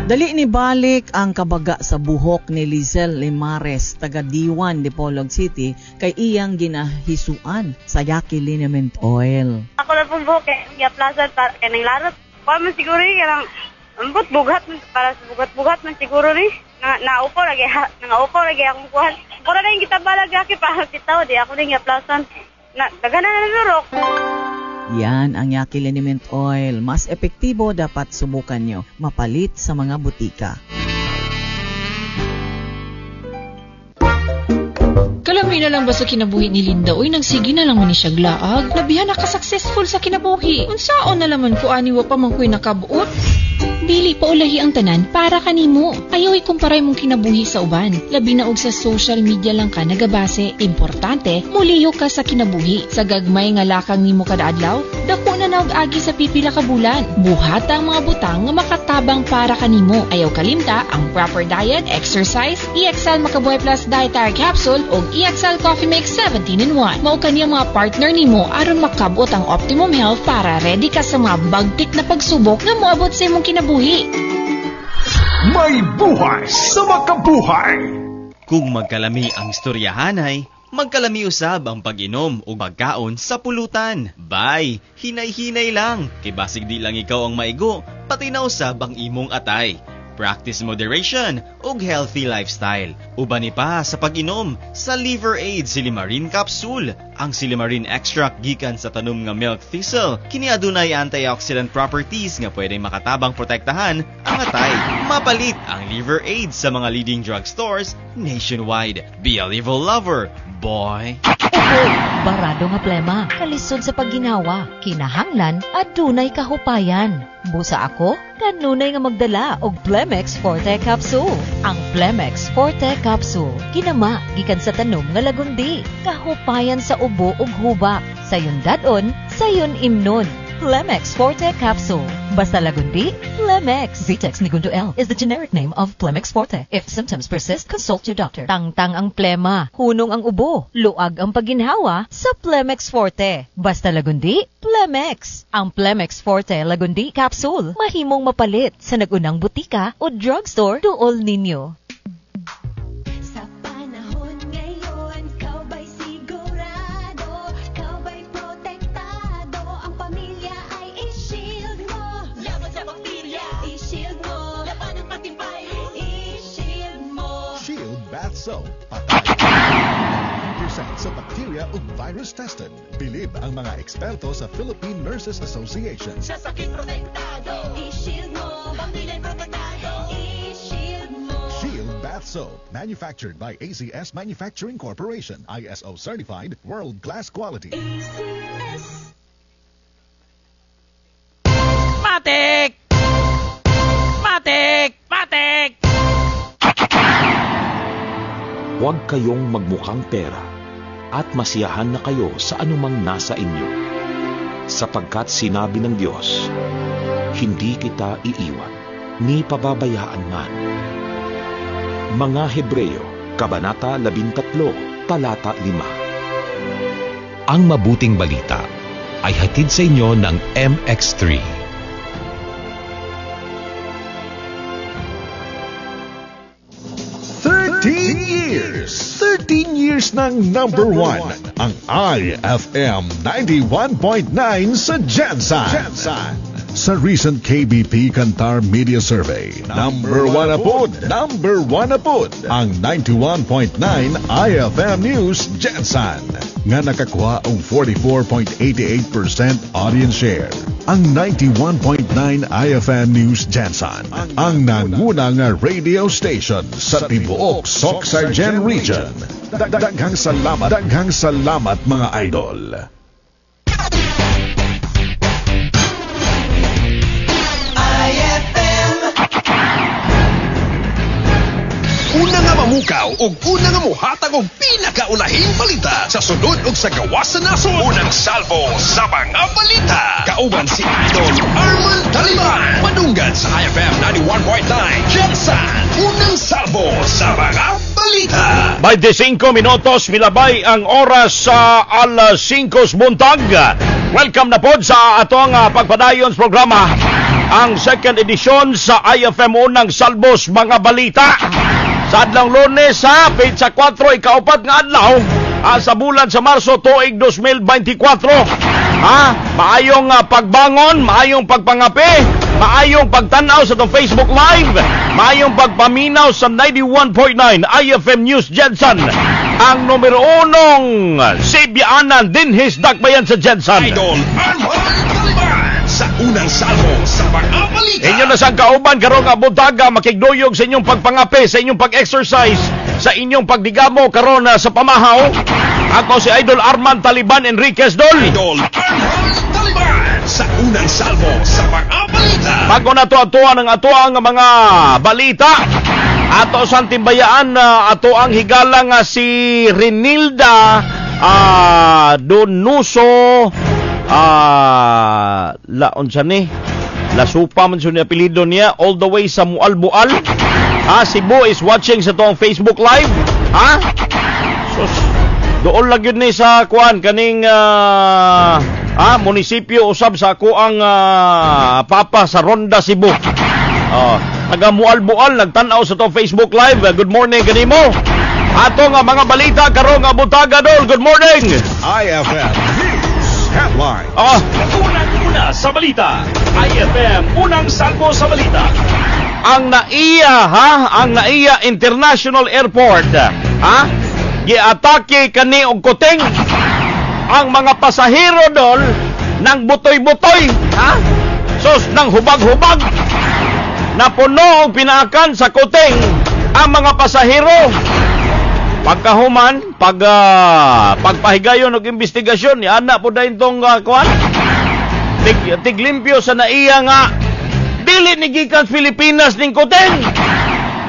Dali ni balik ang kabaga sa buhok ni Lizelle Limares, taga Diwan, Dipolog City, kay iyang ginahisuan sa Yaki Liniment Oil. Ako na pong buhok kay plaza kay nang larot. Pa man siguro kanang ambot bugat para sa bugat-bugat man siguro ni. Naupo lagi akong kuhan. Para na yung kitabalag Yaki para kita di ako ning plaza. Dagana na nurok. Yan ang Yaki Liniment Oil. Mas epektibo, dapat subukan nyo. Mapalit sa mga butika. Kalami na lang ba sa kinabuhi ni Linda? Uy, nagsige na lang man ni siya glaag. Labihan na ka-successful sa kinabuhi. Unsaon na laman ko aniwa pa man ko'y nakabuot. Dili pa ulahi ang tanan para kanimo. Ayaw ikumparay mong kinabuhi sa uban. Labi na og sa social media lang ka nagabase. Importante, muliyo ka sa kinabuhi. Sa gagmay nga lakang nimo kada adlaw, dako na naog agi sa pipila ka bulan. Buhata ang mga butang nga makatabang para kanimo. Ayaw kalimta ang proper diet, exercise, EXL Makabuhay Plus Dietary Capsule o EXL Coffee Mix 17-in-1. Mao kaniyang mga partner nimo aron makabot ang optimum health para ready ka sa mga bagtik na pagsubok nga moabot sa imong kinabuhi. May buhay sa makabuhay. Kung magkalami ang istoryahanay, magkalami usab ang pag-inom o pagkaon sa pulutan. Bye! Hinay-hinay lang. Kay basig di lang ikaw ang maigo, pati na usab ang imong atay. Practice moderation ug healthy lifestyle. Ubani pa sa pag-inom sa Liver Aid Silimarin Capsule. Ang Silimarin extract gikan sa tanom nga milk thistle. Kini adunay antioxidant properties nga pwedeng makatabang protektahan ang atay. Mapalit ang Liver Aid sa mga leading drugstores nationwide. Be a liver lover, boy! Barado nga plema, kalisod sa pagginawa, kinahanglan at dunay kahupayan. Busa ako, kanunay nga magdala og Plemex Forte Capsule. Ang Plemex Forte Capsule, ginama gikan sa tanom nga lagundi, kahupayan sa ubo ug hubak. Sayon dadon, sayon imnon. Plemex Forte Capsule. Basta lagundi, Plemex. Vitex Nigundo L is the generic name of Plemex Forte. If symptoms persist, consult your doctor. Tangtang ang plema, hunong ang ubo, luag ang pagginhawa sa Plemex Forte. Basta lagundi, Plemex. Ang Plemex Forte Lagundi Capsule, mahimong mapalit sa nagunang butika o drugstore duol ninyo. So, patay 90% sa bacteria ug virus tested. Bilib ang mga eksperto sa Philippine Nurses Association. Sa sakit protektado, i-shield mo. Pamilya protektado, i-shield mo. Shield Bath Soap, manufactured by ACS Manufacturing Corporation, ISO certified, world-class quality. ACS. Matik! Matik! Matik! Huwag kayong magmukhang pera at masiyahan na kayo sa anumang nasa inyo. Sapagkat sinabi ng Diyos, hindi kita iiwan, ni pababayaan man. Mga Hebreo, Kabanata 13, Talata 5. Ang mabuting balita ay hatid sa inyo ng MX3. 13 years ng number 1 ang IFM 91.9 sa Gensan. Sa recent KBP Kantar Media Survey, number 1 na pod ang 91.9 IFM News Gensan nga nakakuha og 44.88% audience share. Ang 91.9 IFM News Gensan ang nangunang radio station sa tibuok Soc-Sargen Region. Daghang salamat mga idol. Una nga mamukaw ug una nga muhatag og pinakaulahing balita sa sunod ug sa gawas sa nasod. Unang salvo sa mga balita. Kauban si Idol Arman Taliban. Madunggan sa IFM 91.9 Gensan. Unang salvo sa mga balita. 25 minutos milabay ang oras sa alas 5 buntag. Welcome na pod sa atong pagpadayon sa programa ang second edition sa IFM Unang Salbos Mga Balita. Sa adlang Lunes sa Petsa 4, ikaupat nga adlaw sa bulan sa Marso tuig 2024. Maayong pagbangon, maayong pagpangapi, maayong pagtanaw sa itong Facebook Live, maayong pagpaminaw sa 91.9 IFM News Jensen, ang numero 1 Sibyaanan din hisdakbayan sa Jensen. Idol Arman Taliban sa Unang Salvo sa Mga Balita. Inyo na sang kauban karong buntaga makigduyog sa inyong pagpangapi, sa inyong pag-exercise, sa inyong pagdigamo karon sa pamahaw. Ako si Idol Arman Taliban Enriquez Dol. Idol Arman Taliban sa Unang Salvo sa Mga Balita. Bago na to atuan ang atuang mga balita, ato sang timbayaan ato ang higala nga si Renilda Donuso laon siya ni Lasupa man siya ni apelido niya, all the way sa Mualbual. Cebu is watching sa toong Facebook Live. Sus, doon lang yun ni sa kuan kaning munisipyo usab sa ako ang papa sa Ronda, Cebu. Taga Mualbual nagtanaw sa toong Facebook Live. Good morning kanimo. Ato nga mga balita karong nga butaga Dol. Good morning. IFM News Headline. Unang-una sa balita. IFM Unang Salvo sa balita. Ang NAIA International Airport, giatake kani og kuting ang mga pasahero Dol nang butoy-butoy, sus nang hubag-hubag. Napuno og pinaakan sa kuting ang mga pasahero. Pagkahuman, pagpahigayon og investigasyon, ana po dayon tong kuan. Tiglimpyo sa NAIA nga dili ni gikan Pilipinas ning kuting.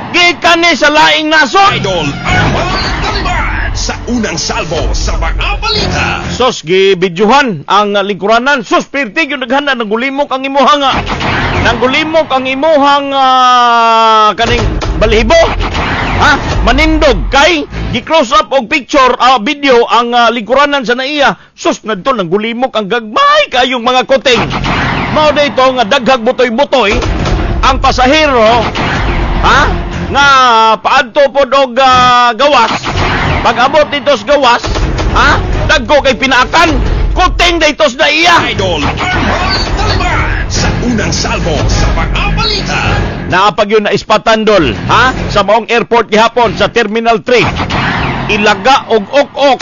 Gikan ni sa laing nasod. Idol Arman Taliban sa Unang Salvo sa Mga Balita. Sos gibidyuhan ang lingkuranan. Sos pirtig yung naghana nang gulimok ang imuhang kaning balihibo. Manindog kay gi-close up og picture video ang lingkuranan sa NAIA. Sus ngadto nang gulimok ang gagmay kayong mga kuting. Mao dayto nga daghag butoy-butoy ang pasahero nga paadto pod og gawas. Pag-abot dito sa gawas, dagko kay pinaakan kuting dayto sa NAIA. Idol Arman Taliban sa Unang Salvo sa Mga Balita. Naapag yun na ispatandol, sa maong airport gihapon sa Terminal 3. Ilaga og ok-ok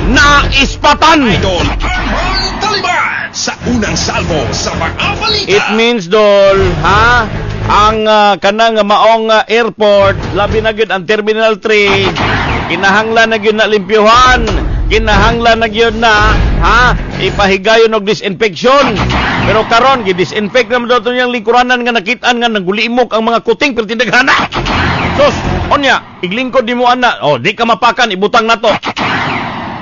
na ispatan. Idol Arman Taliban sa Unang Salvo sa Mga Balita. It means Dol, ang kanang maong airport, labi na gyud ang Terminal 3, kinahanglan na gyud na limpyuhan, kinahanglan na gyud na ipahigayon og disinfection. Pero karon gi-disinfect naman daw yung lingkuranan nga nakitaan nga nanggulimok ang mga kuting pero tindaghana. Sus, onya, iglingkod di mo ana. Di ka mapakan, ibutang na to.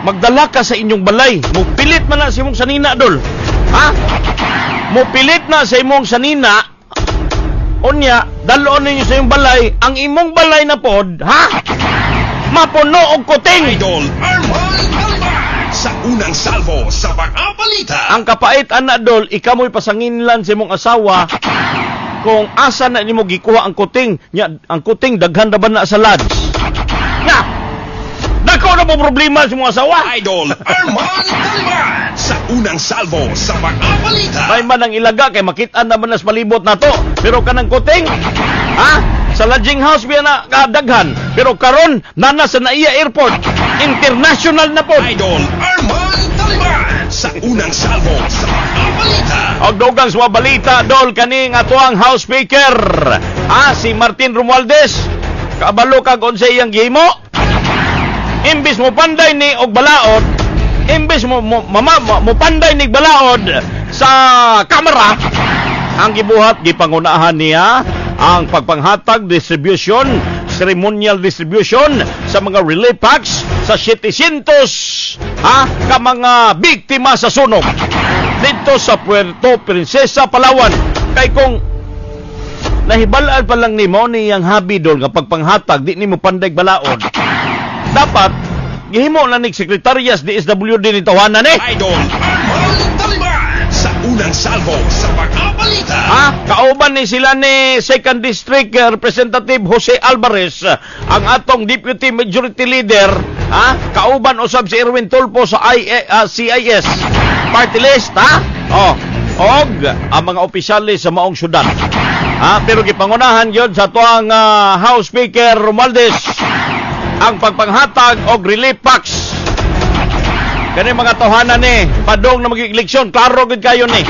Magdala ka sa inyong balay. Mupilit man na sa imong sanina, Dol. Mupilit na sa imong sanina. Onya, daloon ninyo sa imong balay. Ang imong balay na pod, mapuno og kuting. Idol Arman Taliban sa Unang Salvo sa Mga Balita. Ang kapait ana Dol, ikamoy pasanginlan sa imong asawa kung asa na nimo gikuha ang kuting. Ang kuting daghan ra ba na sa lodge? Dako na mo problema sa imong asawa. Idol Arman Taliban sa Unang Salvo sa Mga Balita. May man ang ilaga kay makit-an naman nas palibot na to. Pero kanang kuting, sa lodging house biya na kadaghan. Pero karon nana sa NAIA Airport International na po. Idol Arman Taliban sa Unang Salvo sa Mga Balita. Og dugang sa balita Dol kani nga tuang house speaker si Martin Romualdez. Kabalo kag unsa iyang gihimo? Imbis mo panday ni og balaod, imbis mo panday ni balaod sa kamera, ang gibuhat gipangunahan niya ang pagpanghatag distribution, ceremonial distribution sa mga relief packs sa 700 ka mga biktima sa sunog dito sa Puerto Princesa, Palawan. Kay kung nahibalaan pa lang nimo niyang habi Dol nga pagpanghatag di nimo panday balaod, dapat gihimo na ni Sekretarias DSWD ni tawanan Idol Arman Taliban sa Unang unang salvo sa mga balita. Kauban ni sila ni 2nd District Representative Jose Alvarez, ang atong Deputy Majority Leader. Kauban usab si Erwin Tulfo sa CIS Party List. Og ang mga opisyales sa maong syudad. Pero gipangunahan yun sa tuang House Speaker Romualdez ang pagpanghatag og relief packs. Kani mga tohanan ni padong na mag-eleksyon, klaro gid kayo ni.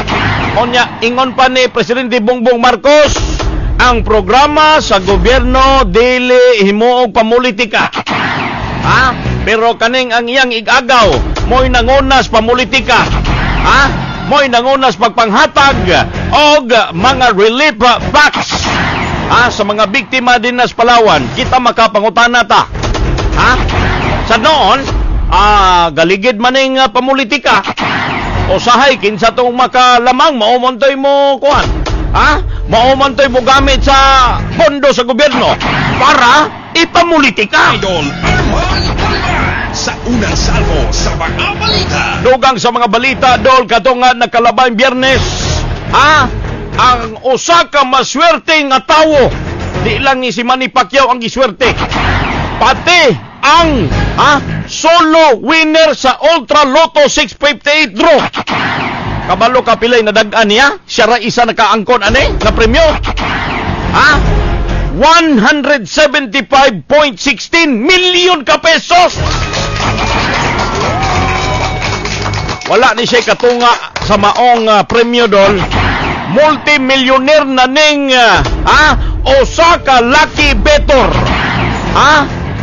Onya ingon pa ni Presidente Bongbong Marcos, ang programa sa gobyerno dili himuog pamulitika. Pero kaning ang iyang igagaw mo'y nangunas pamulitika. Mo'y nangunas pagpanghatag og mga relief packs sa mga biktima din nas Palawan. Kita makapangutana ta. Sa noon, galigid maning pamulitika. Usahay kinsa tong makalamang maumontoy mo kuan. Maumontoy mo gamit sa pondo sa gobyerno para ipamulitika. Idol Arman sa unang salvo sa mga balita. Dugang sa mga balita, Dol, katong nakalabay Biyernes, ang usa ka maswerte nga tawo, di lang ni si Manny Pacquiao ang giswerte, pati ang solo winner sa Ultra Lotto 658 draw. Kabalo ka pilay na dag-an niya, siya ra isa nakaangkon na premyo. 175.16 million ka pesos. Wala ni siya katunga sa maong premyo, Dol. Multimillionaire na ning Osaka Lucky Better.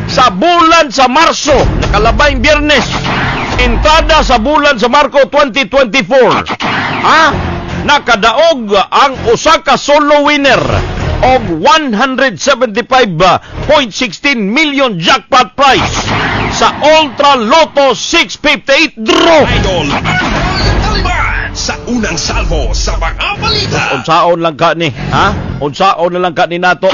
Sa bulan sa Marso, nakalabay Biyernes. Entrada sa bulan sa Marso 2024. Nakadaog ang Osaka solo winner og 175.16 million jackpot prize sa Ultra Lotto 658 draw. Idol sa unang salvo sa mga balita. Unsaon lang ka ni, unsaon na lang ka ni nato.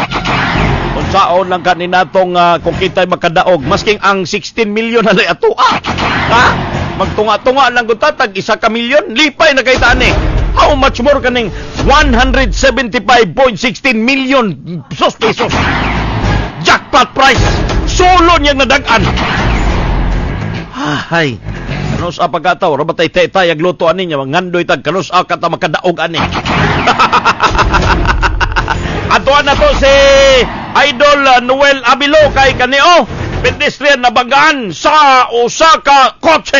Unsaon lang ka ni natong kung kita'y makadaog. Masking ang 16 million na atua. Magtunga-tunga lang kung tatag, 1 ka milyon, lipay na kay tani. How much more kaning 175.16 million pesos jackpot prize solo niyang nadagan. Hay kanus a pagkataw rabatay tay agluto ani nya ngandoy tag kanus a kata makadaog ani. Atuan na to si Idol Noel Abilo kay kanio pedestrian na bagaan sa Osaka kotse.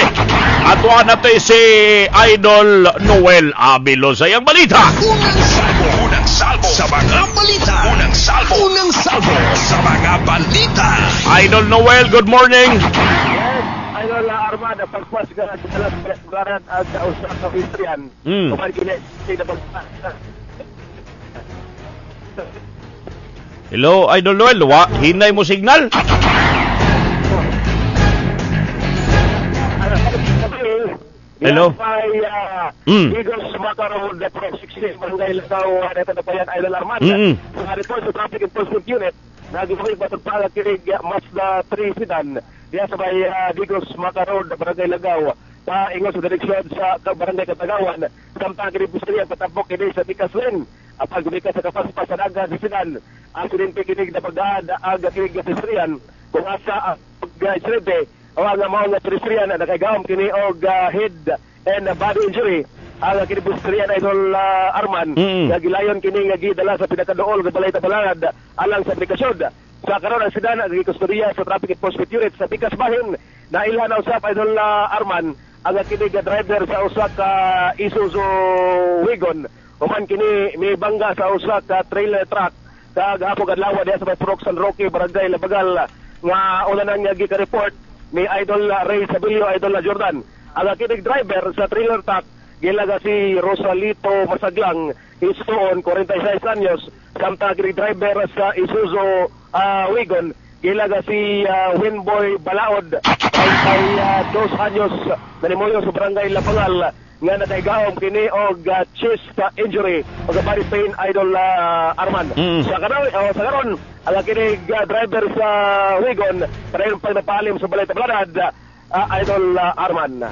Atuan na to si Idol Noel Abilo sa iyang balita. Unang salvo sa mga balita. Unang salvo sa mga balita. Idol Noel, good morning. Idol Armada, pagpas ka sa Garan at sa Osaka Pedestrian. Kumain kinesi na pagpas. Hello, Idol Noel. Hinay mo signal? Hello. Eagles Macaron, the Pro 16, Barangay Lanao, Neta Dapayan, Idol Armada. Sa report sa Traffic Enforcement Unit, nagifay batagpalag kinig Mazda 3 sedan. Diya sa may Eagles Macaron, Barangay Lanao. Sa ingon sa direksyon sa Barangay Katagawan, samtang kinig Bustriya, patapok kinig sa Tikas Lane. Apag gumikas sa kapaspas sa daga sa sedan. Aksidente kinig na pagdaan, aga kinig sa Bustriyan. Kung asa pag-isrede, o ang mga pedestrian na nakagawam kini og head and body injury ang kinibustrian Idol Arman nagilayon kini nga gidala sa pinakaduol sa balay tabalad alang sa aplikasyon sa karon ang sedan ang kustorya sa Traffic Enforcement Unit sa Tikas Bahin na ilhan na usap Idol Arman ang kini driver sa Osaka Isuzu Wagon human kini may bangga sa Osaka trailer truck kagahapon adlaw diha sa may Purok San Roque Barangay Labagal nga unanan nga gi-report ni Idol Ray Sabilio, Idol Jordan. Ang kinig driver sa trailer truck, gilaga si Rosalito Masaglang, isuon, 46 anyos. Samtang kinig driver sa Isuzu Wagon, gilaga si Winboy Balaod, 32 anyos, nanimuyo sa Barangay Lapangal, nga nataygaom kini og chest injury o body pain Idol Arman. Sa karon ang kinig driver sa Wagon para pag napalim sa balay tablanad Idol Arman.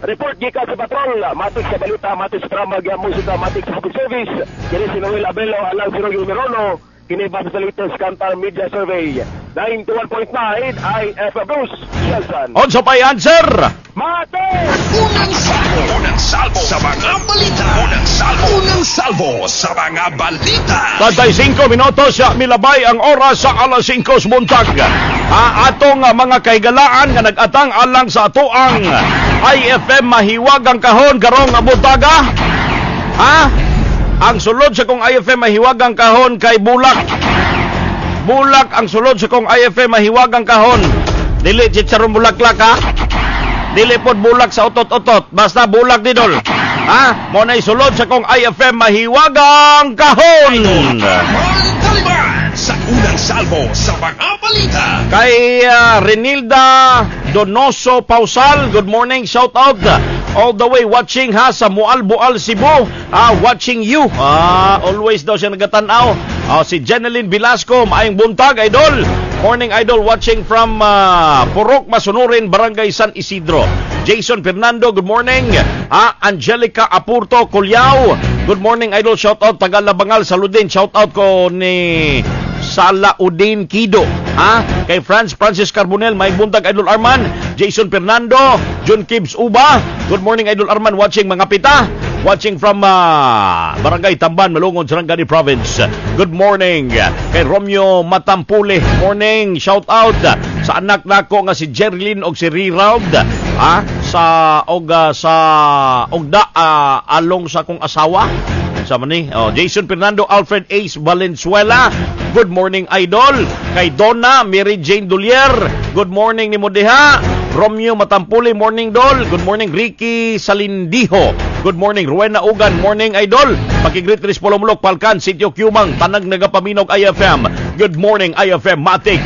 Report gikan sa patrol, matik sa balita, matik sa drama, gyang musika, matik sa public service. Kini si Noel Abelo, alang si Roger Mirono, kini base sa latest Kantar Media Survey. 91.9 IFM News, Shelson. On sa pay answer. Mate! Unang salvo sa mga balita. Unang salvo sa mga balita. 35 minutos sa milabay ang oras sa alas 5 buntag. Atong mga kaigalaan nga nag-atang alang sa atoang IFM mahiwagang kahon karong buntaga. Ang sulod sa kong IFM mahiwagang kahon kay Bulak. Bulak ang sulod sa kong IFM mahiwagang kahon. Dili chicharon bulaklak ha. Dili pod bulak sa utot-utot. Basta bulak didol. Mo na isulod sa kong IFM mahiwagang kahon. Sa unang salvo sa mga balita. Kay Renilda Donoso Pausal, good morning, shout out. All the way watching sa Mualboal, Cebu. Watching you. Always daw siya nagatanaw. Si Jeneline Velasco, maayong buntag, idol. Morning, idol, watching from Purok, Masunurin, Barangay San Isidro. Jason Fernando, good morning. Angelica Apurto, Culiao, good morning, idol, shout out. Tagalabangal, Saludin, shout out ko ni Salaudin Kido. Kay Francis Carbonel, may buntag, idol Arman. Jason Fernando, John Kibbs Uba, good morning, idol Arman, watching mga pita. Watching from Barangay Tamban, Malungod, Sarangani Province. Good morning. Kay Romeo Matampule, morning. Shout out sa anak nako nga si Jerlyn og si Reround. Sa Ogda along sa kong asawa. Sa mani, Jason Fernando, Alfred Ace Valenzuela. Good morning, idol. Kay Donna Mary Jane Dulier, good morning ni Modeha. Romeo Matampuli, morning, dol. Good morning, Ricky Salindiho. Good morning, Rowena Ugan, morning, idol. Pakigrit Tris Polomulok, Palkan, Sitio Cumang, Tanag Nagapaminog, IFM. Good morning, IFM Matik.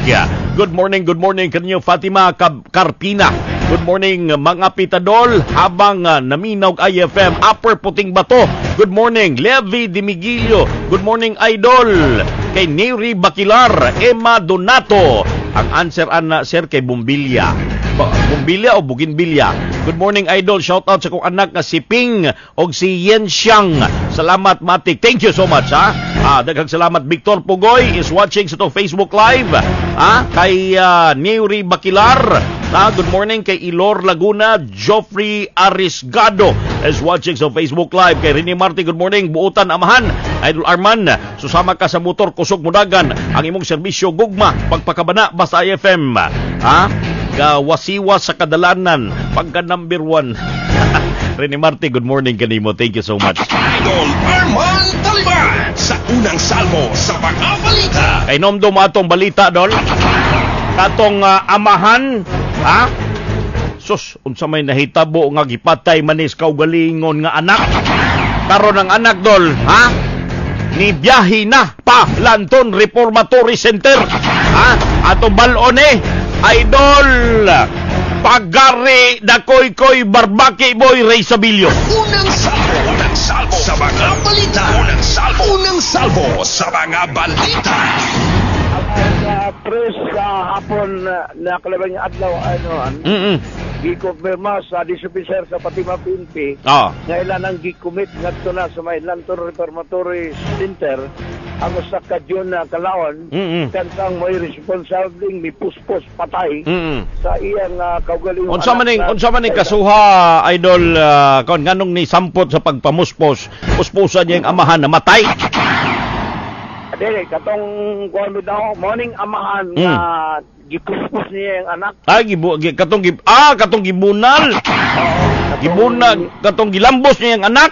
Good morning kanyo, Fatima Carpina. Good morning, mga pitadol. Habang naminaw IFM, Upper Puting Bato. Good morning, Levi Dimigilio. Good morning, idol. Kay Neri Bakilar, Emma Donato. Ang answer sir kay Bumbilya. Bumbilya o Buginbilya. Good morning, idol. Shout out sa kong anak na si Ping o si Yen Xiang. Salamat, Matik. Thank you so much, daghang salamat. Victor Pugoy is watching sa to Facebook Live. Kay Neuri Bakilar. Good morning kay Ilor Laguna. Joffrey Arisgado is watching sa Facebook Live. Kay Rini Marti, good morning. Buutan Amahan. Idol Arman, susama ka sa motor, kusog mudagan. Ang imong serbisyo gugma, pagpakabana, basta IFM. Wasiwas sa kadalanan, pagka number 1. Rene Marte, good morning kanimo. Thank you so much. Idol Arman Taliban sa unang salvo sa mga balita. Kay nomdom atong balita, dol. Katong amahan, sus, unsa may nahitabo nga gipatay manis kaugalingon nga anak. Karon ang anak, dol, ni biyahe na pa Lanton Reformatory Center. Atong balon idol, pagari dakoy-koy barbaki boy Ray Sabilio. Unang salvo sa mga balita. Unang salvo sa mga balita. Press hapon na kalabang yung adlaw gi-confirma sa disofficer sa Fatima PNP nga ilan ang gi-commit ngadto na sa may Lanton Reformatory Center ang usa ka June na kalaon kantang may responsible mi puspos patay sa iyang kaugalingon. Unsa man ning kasuha, idol, kon nganong ni sampot sa pagpamuspos, puspusan niya ang amahan na matay. Dili katong kuan daw morning amahan nga gipuspos niya ang anak. Katong gibunal. Gibunal, katong gilambos niya ang anak.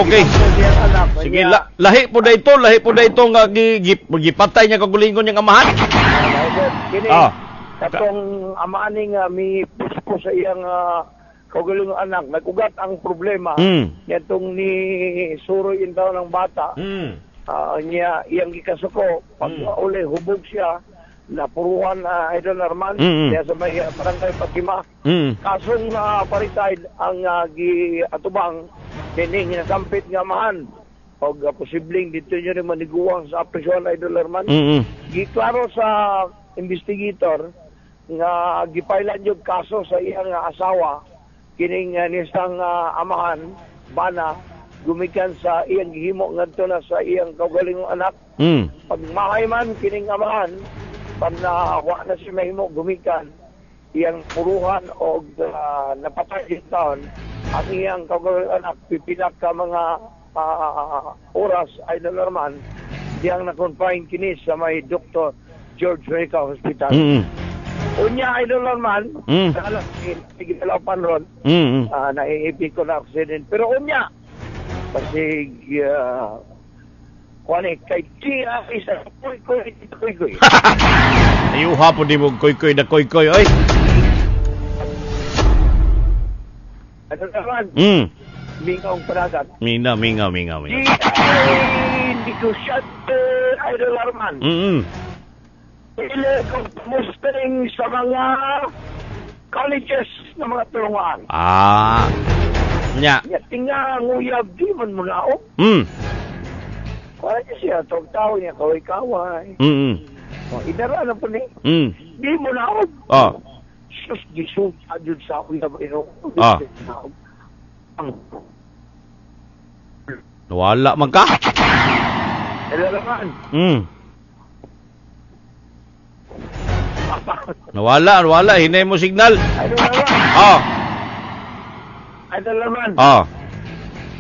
Okay. Sige, lahi po da ito nga gipatay niya kagulingon niyang amahan. Kini katong amahan nga mi puspos sa iyang kaugalingon anak, nagugat ang problema. Nitong ni suroy intaw ng bata. Niya iyang gikasuko pag uli hubog siya napuruhan Idol Arman kaya sa may barangay Fatima. Kasong paritide ang giatubang dining nasampit nga mahan o posibleng dito nyo rin maniguang sa presyon Idol Arman. Giklaro sa investigator nga gipailan yung kaso sa iyang asawa kining nisang amahan bana gumikan sa iyang gihimo ngadto na sa iyang kaugalingong anak. Pag mahay man kining amahan pag wa na siya mahimo gumikan iyang puruhan o napatay din taon ang iyang kaugalingong anak pipinak ka mga oras ay nalarman diyang na-confine kini sa may Dr. George Medical Hospital. Unya ay nalarman alas tigidalapan ron naiipin ko na accident pero unya kasi kuani kay dia isa koy. Ayo hapon di mo koy na koy oy. Ano naman? Mingaw panagat. Mingaw. Hindi ko siya idol Arman. Ile kong mustering sa mga colleges na mga tulungan. Nya. Tinga nguyab di man mo naog. Kaya siya tong tao niya kaway-kaway. Idara na po ni. Di mo naog. Sus gisud adud sa uyab ino. Wala man ka. Naman. Nawala, hinay mo signal. Ano naman?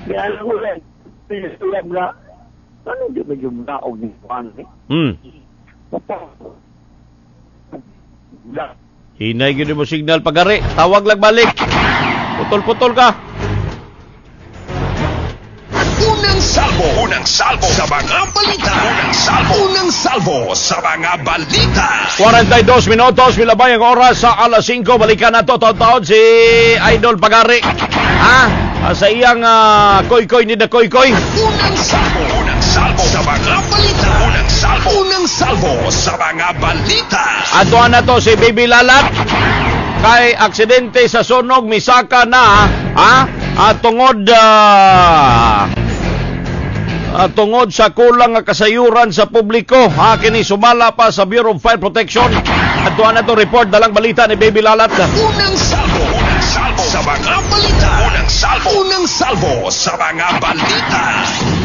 Kaya lang ko rin. Pinasulag na. Ano di ba yung naog ni Juan? Hinay gini mo signal pagari. Tawag lang balik. Putol-putol ka. Unang salvo sa mga balita. Unang salvo sa mga balita. 42 minutos, milabay ang oras sa alas 5. Balikan na to, taon si Idol Pagari. Sa iyang koy-koy ni da koy-koy. Unang salvo sa mga balita. Unang salvo sa mga balita. Ato na to si Baby Lalat. Kay aksidente sa sunog, misaka na, tungod sa kulang nga kasayuran sa publiko, kini sumala pa sa Bureau of Fire Protection. Ato na to report dalang balita ni Baby Lalat. Unang salvo sa mga balita. Unang salvo sa mga balita.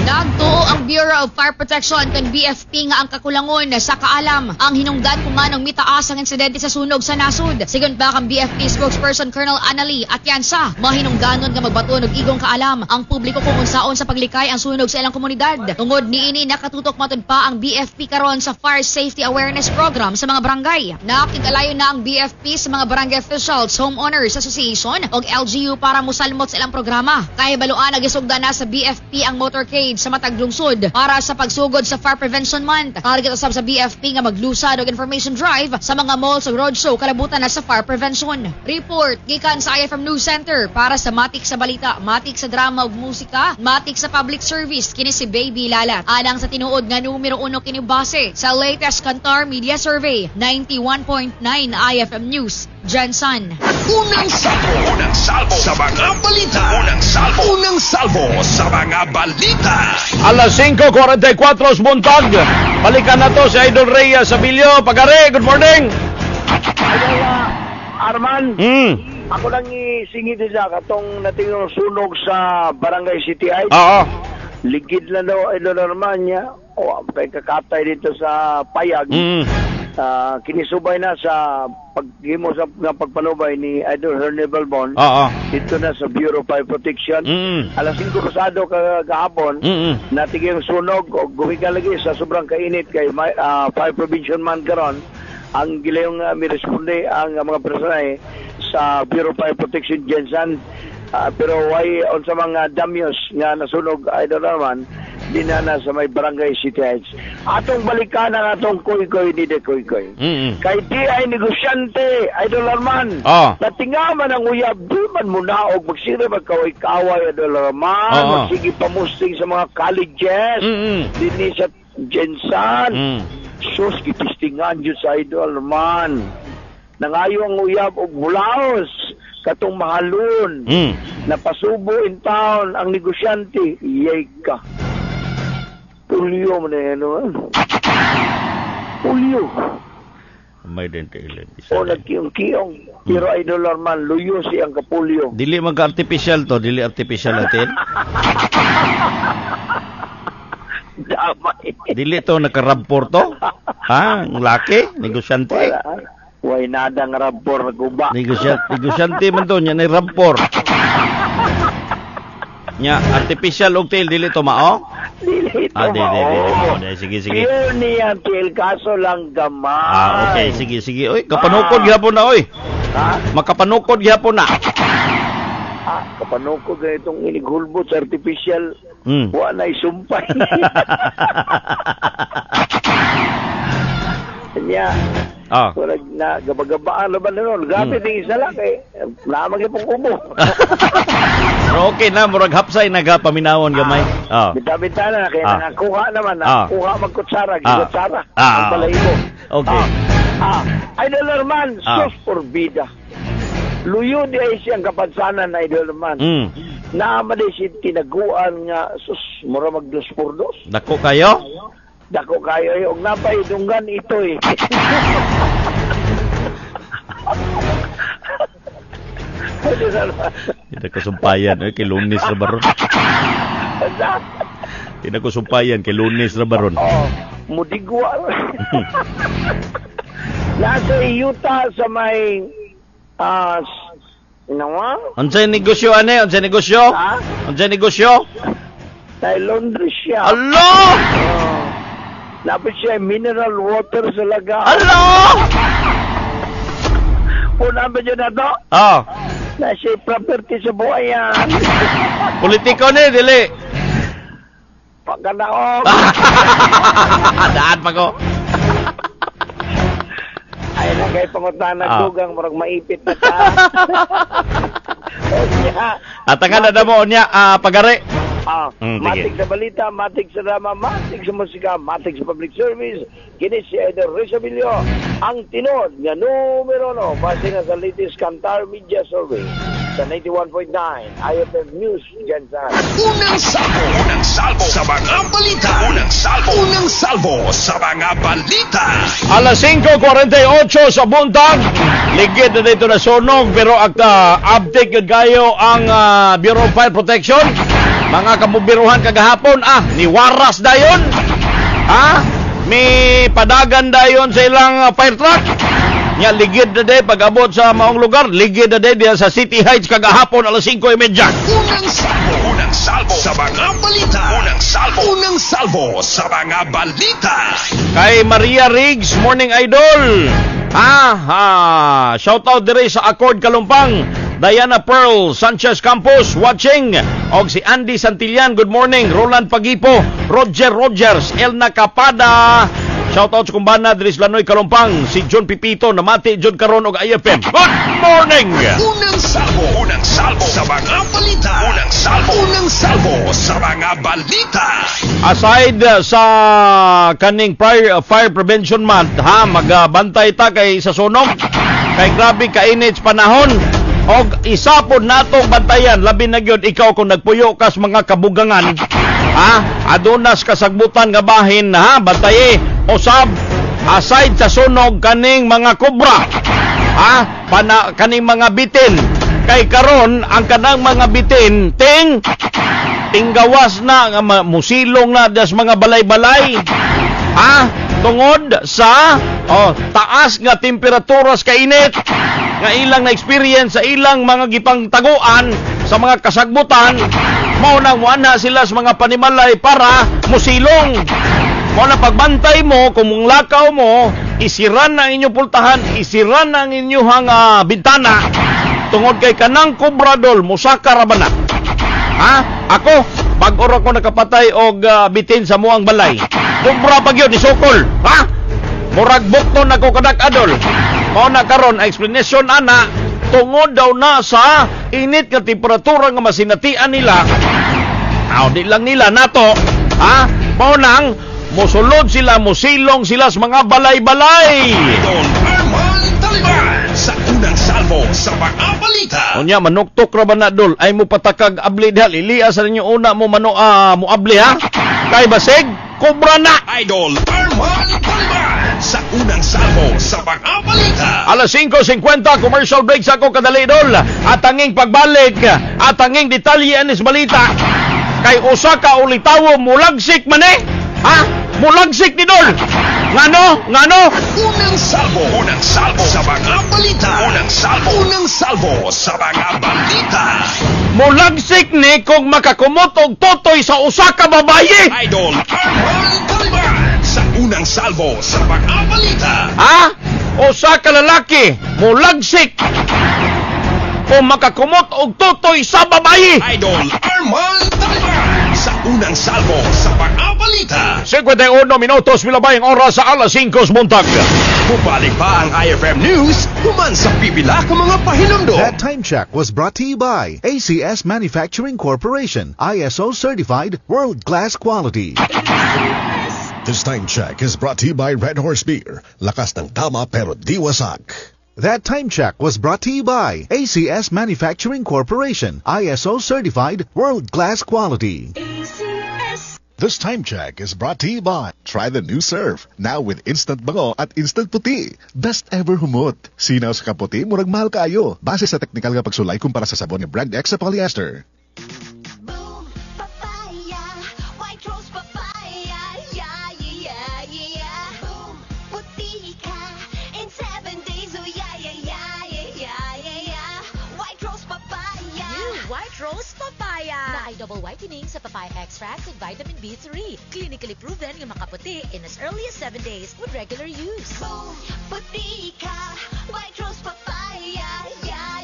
Nagtuo ang Bureau of Fire Protection kan BFP nga ang kakulangon sa kaalam ang hinungdan kung anong mitaas ang insidente sa sunog sa nasud. Sigon pa kang BFP spokesperson Colonel Annalie Atienza, mahinungdanon nga magbaton og igong kaalam ang publiko kung unsaon sa paglikay ang sunog sa ilang komunidad. Tungod niini nakatutok matud pa ang BFP karon sa Fire Safety Awareness Program sa mga barangay. Nakikalayo na ang BFP sa mga barangay officials, homeowners association ug LGU para musalmot sa ilang programa. Kahibaluan nagisugdan na sa BFP ang motorcade sa matag lungsod para sa pagsugod sa Fire Prevention Month. Target usab sa BFP nga maglusad og information drive sa mga malls ug roadshow kalabutan na sa fire prevention. Report gikan sa IFM News Center para sa matik sa balita, matik sa drama ug musika, matik sa public service kini si Baby Lalat. Alang sa tinuod nga numero 1 kini base sa latest Kantar Media Survey 91.9 IFM News. Jensen. Unang salvo sa mga balita. Unang salvo sa mga balita. Alas 5:44 buntag. Balikan na to si Idol Reyes Abilio. Pagare, good morning. Arman. Ako lang isingit isa katong natingong sunog sa Barangay City Heights. Ligid na daw Idol Arman niya. Kay kakatay dito sa Payag. Kinisubay na sa paghimo sa pagpanubay ni Idol Hernel Balbon. Dito na sa Bureau of Fire Protection. Alas 5 pasado kahapon, natiging sunog o gumikan lagi sa sobrang kainit kay Fire Prevention Month karon. Ang gilayong miresponde ang mga personay sa Bureau of Fire Protection Jensen. Pero why on sa mga damyos nga nasunog Idol Arman dinana sa may Barangay City Heights. Atong balikan ang atong koy-koy ni de koy-koy. Kay di ay negosyante Idol Arman. Natingaman ang uyab di man mo naog magsira magkaway-kaway Idol Arman. Magsige pamusting sa mga colleges. Dini sa Jensen. Sus gipistingan jud sa Idol Arman. Nangayo ang uyab og bulaos katong mahalon. Napasubo in town ang negosyante. Iyay ka. Pulyo mo na yan, Pulyo. May dentilan. O nagkiyong-kiyong. Pero Idol Arman, luyo siyang kapulyo. Dili magka-artificial to, dili artificial natin. Damay. Dili to naka-rampor to. Ha, ang laki, negosyante. Way nada nga rampor naguba. Negosyante man to, nya na rampor. Nya artificial og tail dili to mao? Dili to mao. Sige. Pure niya tail kaso lang gamay. Okay, sige. Oy, kapanukod gyapon na oy. Ha? Makapanukod gyapon na. Kapanukod na itong inighulbot sa artificial. Wa na isumpay. Kanya, na gabagabaan naman na nun. Gamit yung isa lang eh. Naamag yung kubo. Pero okay na, murag hapsay nagapaminawon gamay. Bita-bita na, kaya nakakuha naman. Nakakuha magkutsara, gikutsara. Ang balahibo. Okay. Idol Arman, sus forbida. Luyo di ay siyang kapansanan na Idol Arman. Naama di siya tinaguan nga, sus, mura mag-2 por 2. Dako kayo? Dako kayo, yung napaidunggan ito eh. Tidak kesumpayan, kay Lunes na baron. Tidak kesumpayan, kay Lunes na baron. Mudigwa. Nasa Utah sa may Unsay negosyo ane? Unsay negosyo? Unsay negosyo? Sa laundry siya. Allah! Lapit siya mineral water sa laga. Allah! Una ba dyan na to? Na siya property sa buhayan. Politiko ni, dili. Pagkanaog. Daan pa ko. Ay na kay pangutan na dugang murag maipit na ka. Atakan na mo niya pagare. Matik sa balita, matik sa drama, matik sa musika, matik sa public service. Kini si Eder Rizabilio ang tinod nga numero 1 base na sa latest Kantar Media Survey sa 91.9 IFM News Jensen. Unang salvo sa mga balita. Unang salvo sa mga balita. Alas 5:48 sa buntag. Ligid na dito na sunog pero update gayo ang Bureau of Fire Protection. Mga kabubiruhan kagahapon, niwaras dayon. May padagan dayon sa ilang fire truck. Nya ligid na day pag-abot sa maong lugar, ligid na day diya sa City Heights kagahapon alas 5:30. Unang salvo sa mga balita. Unang salvo sa mga balita. Kay Maria Riggs, Morning Idol. Shout out dire sa Accord Kalumpang. Diana Pearl Sanchez Campos watching. Og si Andy Santillan, good morning. Roland Pagipo, Roger Rogers, Elna Capada. Shout out sa kumbana Dris Lanoy Kalumpang. Si John Pipito namati John Caron og IFM. Good morning. Unang salvo sa mga balita. Unang salvo sa mga balita. Aside sa kaning fire prevention month, magbantay ta kay sa sunog. Kay grabe kainit panahon. Og isa po natong bantayan, labi na gyud ikaw kung nagpuyo kas mga kabugangan, adunas kasagbutan nga bahin, bantaye usab aside sa sunog kaning mga kobra, kaning mga bitin. Kay karon ang kanang mga bitin tinggawas na nga musilong na das mga balay-balay. Tungod sa taas nga temperaturas kainit nga ilang na experience sa ilang mga gipangtaguan sa mga kasagbutan, mao nang muana sila sa mga panimalay para musilong. Mao na pagbantay mo kung mong lakaw mo, isiran na ang inyong pultahan, isiran na ang inyong bintana. Tungod kay kanang kubradol musaka ra ba na? Ako bag-ora ko nakapatay og bitin sa muang balay. Kubra pag yun, isukol. Murag bukto na ko kadak-adol. Mao na karon explanation ana tungod daw na sa init nga temperatura nga masinatian nila. Di lang nila nato, mao nang musulod sila, musilong sila sa mga balay-balay. Sa unang salvo sa mga balita. Unya manuktok ra ba na dol ay mo patakag abli dal ilias sa ninyo una mo muabli Kay basig, kubra na. Idol Arman Baliban sa unang salvo sa mga balita. Alas 5:50 commercial break sa ako kadali idol. At tanging pagbalik, at tanging detalye anis balita. Kay usa ka ulitawo mulagsik man eh. Ha? Mulagsik ni Dol. Ngano? Unang salvo sa mga balita. Unang salvo sa mga balita. Mulagsik ni kung makakumot og totoy sa usa ka babaye. Idol Arman Baliban sa unang salvo sa mga balita. Ha? Usa ka lalaki mulagsik kung makakumot og totoy sa babaye. Idol Arman Baliban sa unang salvo sa mga balita. 51 minutos milabay ang oras sa alas 5 buntag. Bumalik pa ang IFM News human sa pipila ka mga pahinumdom. That time check was brought to you by ACS Manufacturing Corporation, ISO certified world-class quality. This time check is brought to you by Red Horse Beer. Lakas ng tama pero di wasak. That time check was brought to you by ACS Manufacturing Corporation, ISO certified world-class quality. This time check is brought to you by Try the new Surf, now with instant bango at instant puti. Best ever humot. Sinaw sa kaputi, murag mahal kayo. Base sa teknikal nga pagsulay kumpara sa sabon ni Brand X sa polyester. Na double whitening sa papaya extracts and vitamin B3. Clinically proven yung makaputi in as early as 7 days with regular use. Boom, puti ka, White Rose Papaya, yeah.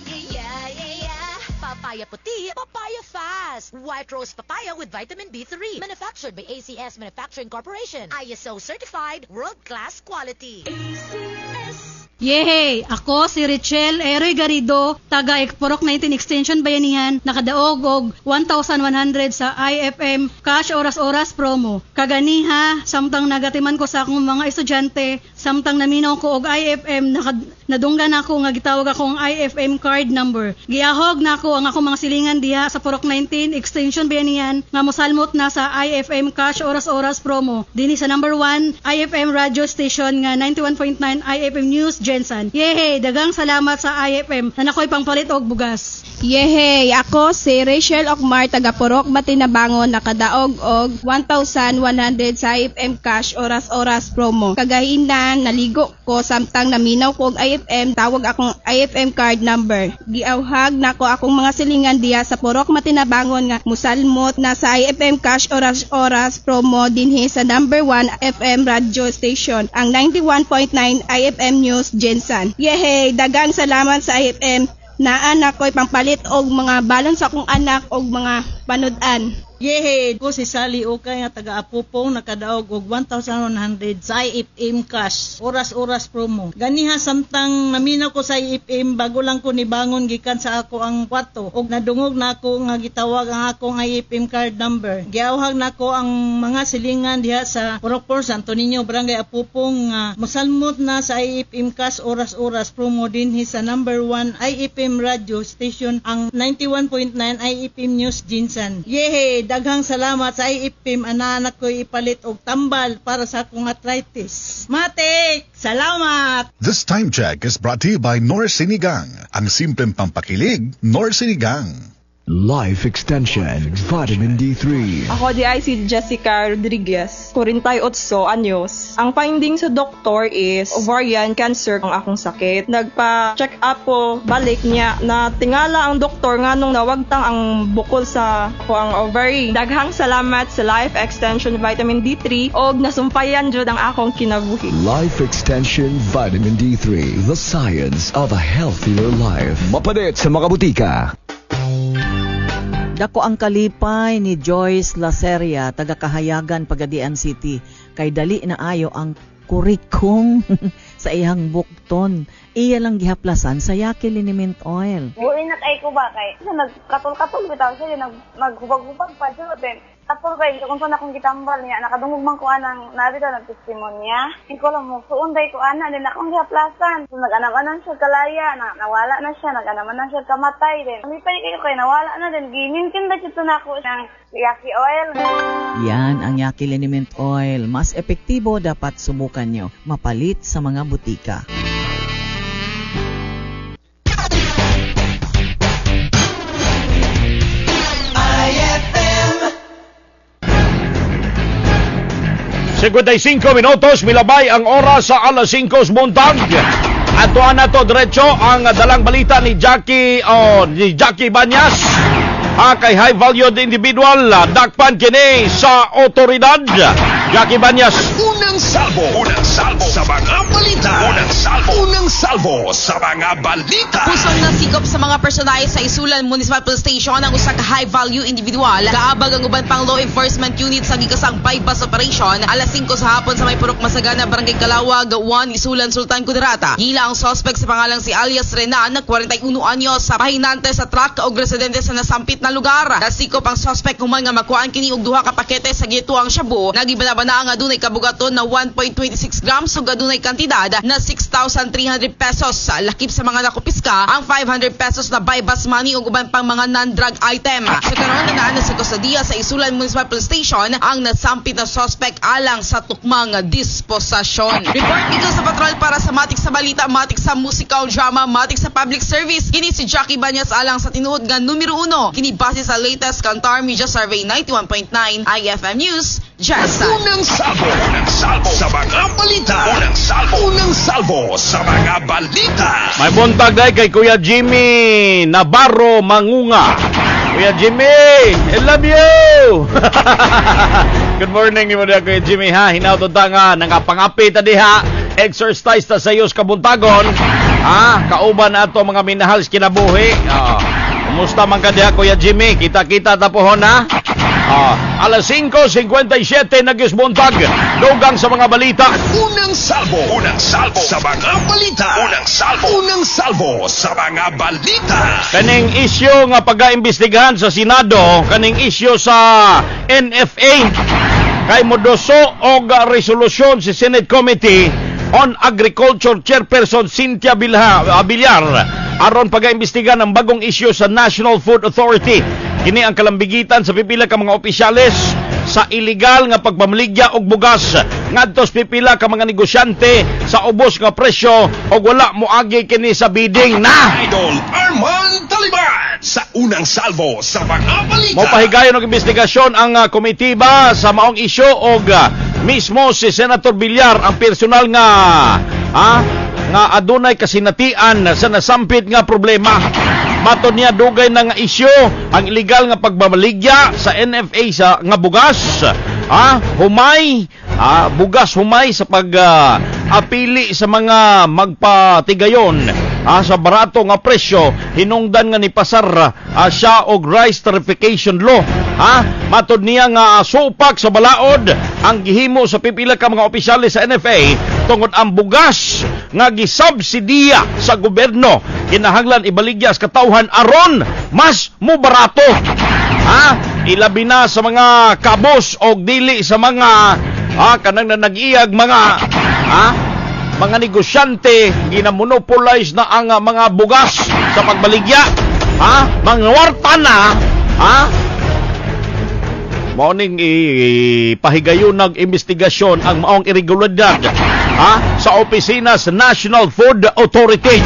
Papaya puti, papaya fast. White Rose Papaya with vitamin B3. Manufactured by ACS Manufacturing Corporation. ISO certified world-class quality. ACS. Yehey! Ako si Richelle Eroy Garrido, taga Ekporok 19 Extension Bayanihan, nakadaog og 1,100 sa IFM Cash Oras-Oras promo. Kaganiha, samtang nagatiman ko sa akong mga estudyante, samtang naminaw ko og IFM, nadunggan ako nga gitawag akong IFM card number. Giahog na ako ang akong mga silingan diha sa Porok 19 Extension Bayanihan nga mosalmot na sa IFM Cash Oras-Oras promo. Dinhi sa number 1 IFM radio station nga 91.9 IFM News Jensen. Yehey, dagang salamat sa IFM na nakoy pangpalit og bugas. Yehey, ako si Rachel Okmar, taga Porok Matinabangon, nakadaog og 1,100 sa IFM Cash Oras-Oras promo. Kagahinan, naligo ko samtang naminaw ko og IFM, tawag akong IFM card number. Giawhag na ko akong mga silingan diya sa Porok Matinabangon nga musalmot na sa IFM Cash Oras-Oras promo dinhi sa number 1 FM radio station, ang 91.9 IFM News Jensen. Yehey, dagang salamat sa IFM na anak ko'y pangpalit og mga balon sa akong anak og mga panudan. Yehey, ko si Sally Ukay nga taga-Apupong, nakadaog og 1,100 sa IFM Cash Oras-Oras promo. Ganiha samtang naminaw ko sa IFM, bago lang ko nibangon gikan sa ako ang kwarto og nadungog na ako nga gitawag ang akong IFM card number. Giawhag na ko ang mga silingan diha sa Porok Santo Niño, Barangay Apupong nga mosalmot na sa IFM Cash Oras-Oras promo dinhi sa number 1 IFM radio station, ang 91.9 IFM News Jensen. Yehey, daghang salamat sa IFM, anak ko ipalit og tambal para sa akong arthritis. Matik! Salamat! This time check is brought to you by Nor Sinigang. Ang simpleng pampakilig, Nor Sinigang. Life Extension Vitamin D3. Ako di ay si Jessica Rodriguez, 48 anyos. Ang finding sa doktor is ovarian cancer ang akong sakit. Nagpa-check up po balik niya na tingala ang doktor nganong nawagtang ang bukol sa ko ang ovary. Daghang salamat sa Life Extension Vitamin D3 og nasumpayan jud ang akong kinabuhi. Life Extension Vitamin D3, the science of a healthier life. Mapalit sa mga butika. Dako ang kalipay ni Joyce Laceria, taga Kahayagan, Pagadian City. Kay dali na ayo ang kurikong sa iyang bukton. Iya lang gihaplasan sa Yaki Liniment Oil. Buhay na kay ko ba kay nagkatol-katol bitaw siya, naghubag-hubag pa siya. Tapos kayo, kung saan akong gitambal niya, nakadungog man ko anang narito ng testimonya. Ikaw lang mo, suunday ko ana, din akong gihaplasan. So nag-anam-anam siya kalaya, nawala na siya, nag-anam-anam siya kamatay din. Kami pa kayo kayo, nawala na din. Ginintin na dito na ako ng Yaki Oil. Yan ang Yaki Liniment Oil. Mas epektibo, dapat subukan nyo. Mapalit sa mga butika. Seguntay 5 minutos, milabay ang oras sa alas 5 buntag. At tuwan na to diretso ang dalang balita ni Jackie Banyas. Kay high valued individual, dakpan kini sa otoridad. Jackie Banyas. Unang salvo sa mga balita. Unang salvo sa mga balita. Pusong nasikop sa mga personahe sa Isulan Municipal Police Station ang usa ka high value individual. Kaabag ang uban pang law enforcement unit sa gikasang bypass operation alas 5 sa hapon sa may Purok Masagana, Barangay Kalawag 1, Isulan, Sultan Kudarata. Gila ang suspect sa pangalang si alias Renan, 41 anyos, sa pahinante sa truck o residente sa nasampit na lugar. Nasikop ang suspect human nga makuhaan kini og duha ka pakete sa gituang shabu. Nagibana-bana ang adunay kabugaton na 1.26 grams ug adunay kantidad na 6,300 pesos. Lakip sa mga nakupiska ang 500 pesos na bypass money ug uban pang mga non-drug item. Sa karon na sa kustodiya sa Isulan Municipal Police Station ang nasampit na suspect alang sa tukmang disposasyon. Report dito sa patrol para sa matik sa balita, matik sa musika o drama, matik sa public service. Kini si Jackie Banyas alang sa tinuod nga numero 1. Kini base sa latest Kantar Media Survey 91.9 IFM News. Jessa. Unang salvo sa mga balita. Unang salvo sa mga balita. May buntag dahil kay Kuya Jimmy Navarro Mangunga. Kuya Jimmy, I love you! Good morning, Kuya Jimmy ha. Hinautot nga, nangapangapi ta diha. Exercise ta sa iyos kabuntagon. Kauban na ito mga minahal kinabuhi. Kumusta man ka diha, Kuya Jimmy? Kita-kita tapuhon ha. Alas 5:57 nag-isbuntag. Dugang sa mga balita. Unang salvo sa mga balita. Unang salvo sa mga balita. Kaning isyu nga pag-aimbestigahan sa Senado, kaning isyu sa NFA kay modoso og resolusyon si Senate Committee on Agriculture Chairperson Cynthia Villar aron pag-aimbestigahan ang bagong isyu sa National Food Authority. Kini ang kalambigitan sa pipila ka mga opisyales sa illegal nga pagpamaligya og bugas ngadto sa pipila ka mga negosyante sa ubos nga presyo og wala moagi kini sa bidding na. Idol Arman Taliban sa unang salvo sa mga balita. Mopahigayon og investigasyon ang komitiba sa maong isyu og mismo si Senator Villar ang personal nga adunay kasinatian sa nasampit nga problema. Maton niya dugay na nga isyu ang illegal nga pagmamaligya sa NFA sa nga bugas. Bugas humay sa pag-apili sa mga magpatigayon sa barato nga presyo. Hinungdan nga ni pasar siya og rice tarification law. Matod niya nga supak sa balaod ang gihimo sa pipila ka mga opisyales sa NFA tungod ang bugas nga gisubsidiya sa gobyerno kinahanglan ibaligya sa katawhan aron mas mubarato. Ilabi na sa mga kabos o dili sa mga kanang na nag-iyag mga negosyante ginamonopolize na ang mga bugas sa pagbaligya. Mga warta na Morning ipahigayon ng investigasyon ang maong irregularidad sa opisina sa National Food Authority.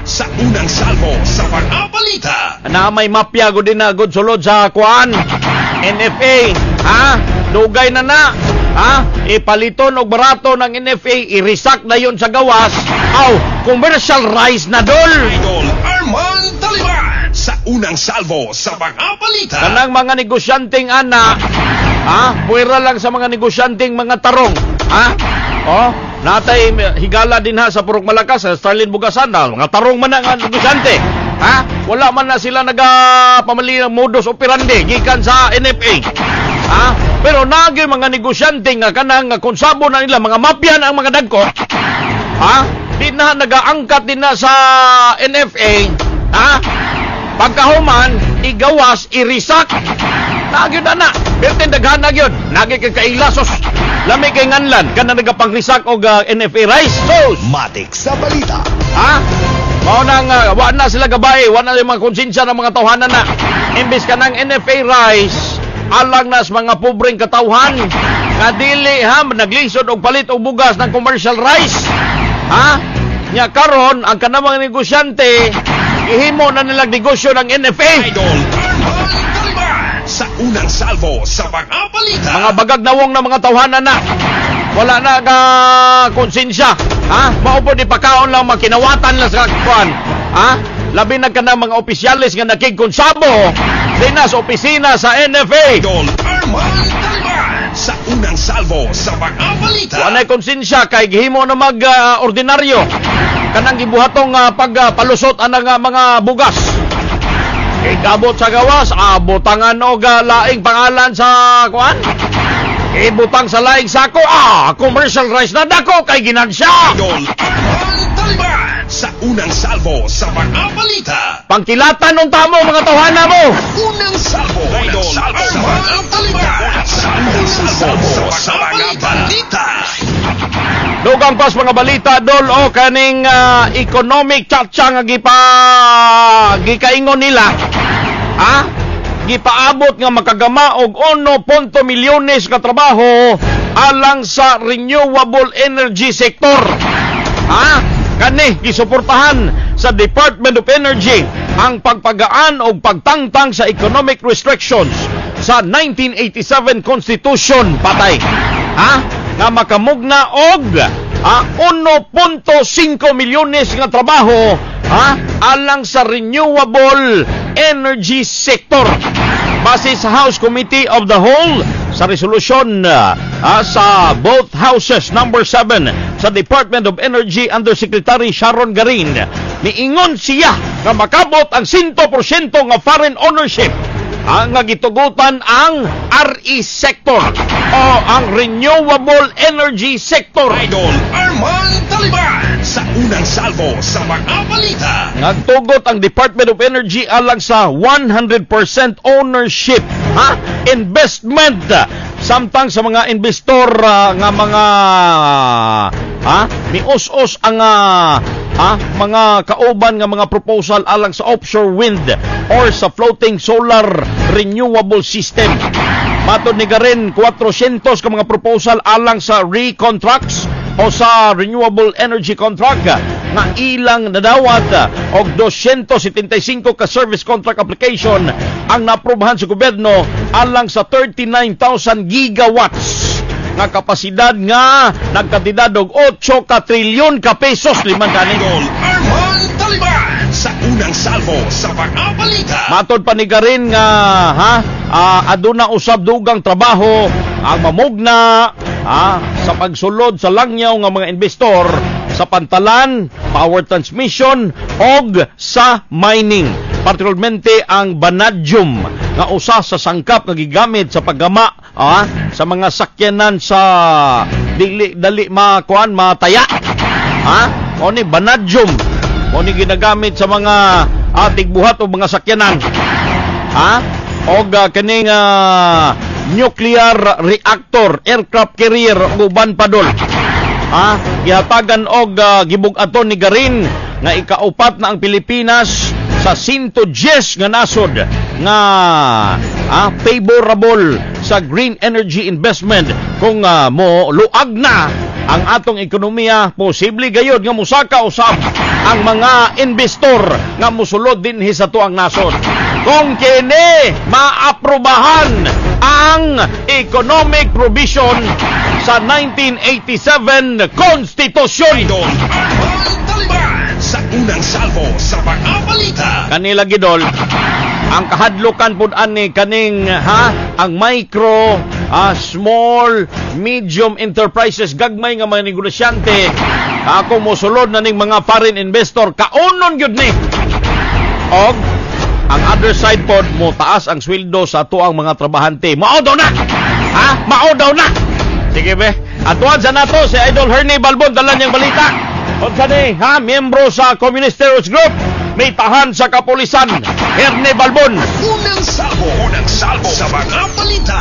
Sa unang salvo sa mga balita. Na may mapya go din na good sulod sa kuan NFA. Dugay na. Ipaliton og barato ng NFA, irisak na yon sa gawas. Commercial rice na dol. Idol Arman Taliban sa unang salvo sa mga balita. Kanang mga negosyanteng puwera lang sa mga negosyanteng mga tarong. Natay higala din sa Purok Malakas, sa Starlin Bugasan, mga tarong man ang negosyante. Wala man na sila nagapamali ng modus operandi gikan sa NFA. Pero naging mga negosyante nga kanang konsabo na nila, mga mafia na ang mga dagko. Di na nagaangkat din na sa NFA. Pagkahuman, igawas, irisak. Nagyod na. Pertin daghan nagyod. Nagi kay kailasos. Lami kay nganlan kana nagapangrisak og NFA rice. So, Matik sa balita. ha? Mao nang wa na sila gabay, wa na yung mga konsensya ng mga tawhanan na. Imbis ka ng NFA rice, alang na sa mga pobreng katawhan nga dili naglisod og palit og bugas ng commercial rice. Ha? Nya karon ang kanang mga negosyante ihimo na nilang negosyo ng NFA. Idol Arman Taliban sa unang salvo sa mga balita. Mga bagag nawong na mga tawhanan na. Wala na ka konsensya. Ha? Mao po di pakaon lang makinawatan lang sa kuan. Ha? Labi na ka na mga opisyalis nga nakigkonsabo din na sa opisina sa NFA. Idol Arman Taliban sa unang salvo sa mga balita. Wala konsensya kay gihimo na mag-ordinaryo. Kanang gibuhatong pagpalusot anang mga bugas. Ikabot sa gawas, butangan og laing pangalan sa kuan. Ibutang sa laing sako, commercial rice na dako kay ginansya. Idol Arman Taliban sa unang salvo sa mga balita. Pangkilatan ng tamo mga tawhana mo. Unang salvo. Idol Arman Taliban sa unang salvo sa mga balita. Dugang pas mga balita dol o kaning economic chacha nga gikaingon nila. Ha? Gipaabot nga makagama og 1 milyones ka trabaho alang sa renewable energy sector. Ha? Kani gisuportahan sa Department of Energy ang pagpagaan og pagtangtang sa economic restrictions sa 1987 Constitution patay. Ha? Nga makamugna og 1.5 milyones nga trabaho alang sa renewable energy sector. Base sa House Committee of the Whole sa resolusyon sa both houses number 7 sa Department of Energy Undersecretary Sharon Garin, niingon siya nga makabot ang 100% nga foreign ownership ang gitugutan ang RE sector o ang renewable energy sector. Idol Arman Taliban sa unang salvo sa mga balita. Nagtugot ang Department of Energy alang sa 100% ownership investment samtang sa mga investor nga mga mius-us ang mga kauban nga mga proposal alang sa offshore wind or sa floating solar renewable system. Matod ni Garin, 400 ka mga proposal alang sa recontracts o sa renewable energy contract nga ilang nadawat og 275 ka service contract application ang naaprubahan sa gobyerno alang sa 39,000 gigawatts nga kapasidad nga nagkatidad og 8 ka trilyon ka pesos limang kanin. Idol Arman Taliban sa unang salvo sa mga balita. Matod pa ni Garin nga aduna usab dugang trabaho ang mamugna sa pagsulod sa langyaw nga mga investor sa pantalan, power transmission og sa mining. Particularmente ang vanadium nga usa sa sangkap nga gigamit sa paggama sa mga sakyanan sa dali mataya. O ni vanadium o ni ginagamit sa mga tigbuhat o mga sakyanan. O kaning nuclear reactor, aircraft carrier o uban padol. Gihatagan og gibug-aton ni Garin nga ikaupat na ang Pilipinas sa 110 nga nasod nga favorable sa green energy investment. Kung mo luag na ang atong ekonomiya, posible gayud nga musaka usab ang mga investor nga musulod dinhi sa tuang nasod. Kung kini maaprubahan ang economic provision sa 1987 Constitution. Idol Arman Taliban sa unang salvo sa mga balita. Kanila gidol ang kahadlukan pud ani kaning ang micro, small, medium enterprises, gagmay nga mga negosyante kung mosulod na ning mga foreign investor kaunon gyud ni. Og ang other side pod mo taas ang sweldo sa tuang mga trabahante. Mao daw na. Mao daw na. Sige be. Atuan sa nato si Idol Hernie Balbon dalan yang balita. Unsa ni miyembro sa Communist Terrorist Group, may tahan sa kapulisan. Hernie Balbon. Unang salvo Unang salvo sa mga balita.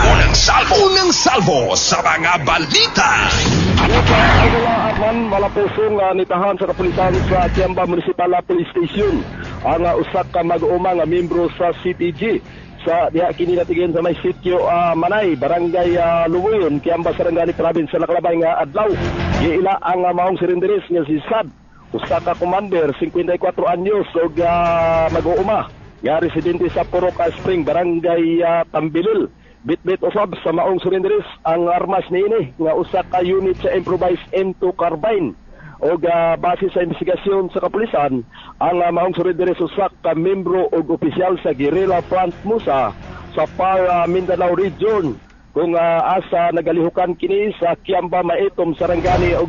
Unang salvo sa mga balita. Arman, malapusong nitahan sa kapulisan sa Kiamba Municipal Police Station ang usak ka mag-uuma nga membro sa CTG sa diha kini natigin sa may sitio Manay, Barangay Lumoyon, Kiamba, Sarangani Province sa nakalabay nga adlaw. Giila ang maong sirinderes nga si Sad, usa ka commander, 54 anyos ug mag-uuma nga residente sa Purok Spring, Barangay Tambilil. Bit-bit usab sa maong sirinderes ang armas niini nga usa ka unit sa improvised M2 carbine. O base sa investigasyon sa kapulisan, ang maong sirinderes usa ka membro o opisyal sa Guerrilla Front Musa sa Par Mindanao Region. Kung asa nagalihukan kini sa Kiamba, Maitom, Sarangani o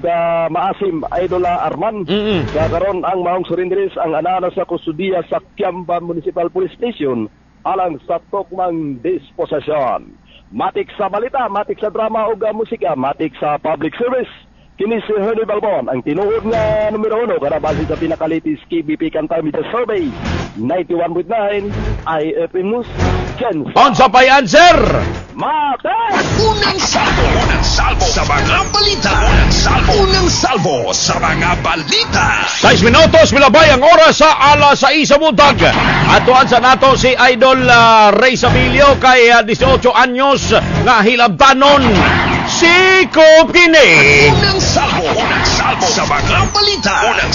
Maasim, Idola Arman. Sa karon ang maong sirinderes ang anana sa kustudiya sa Kiamba Municipal Police Station alang sa tukmang disposisyon. Matik sa balita, matik sa drama o musika, matik sa public service. Kini si Hernie Balbon, ang tinuod nga numero 1 para base sa pinakalitis KBP Kantar Media Survey 91.9 IFM News. On sa pay answer! Matik! Unang salvo sa mga balita. Unang salvo sa mga balita. 6 minutos, milabay ang oras sa alas 6 sa buntag. Atuan sa nato si Idol Ray Sabilio kay 18 anyos nga hilabtanon si Kopine. Unang salvo sa mga balita. Unang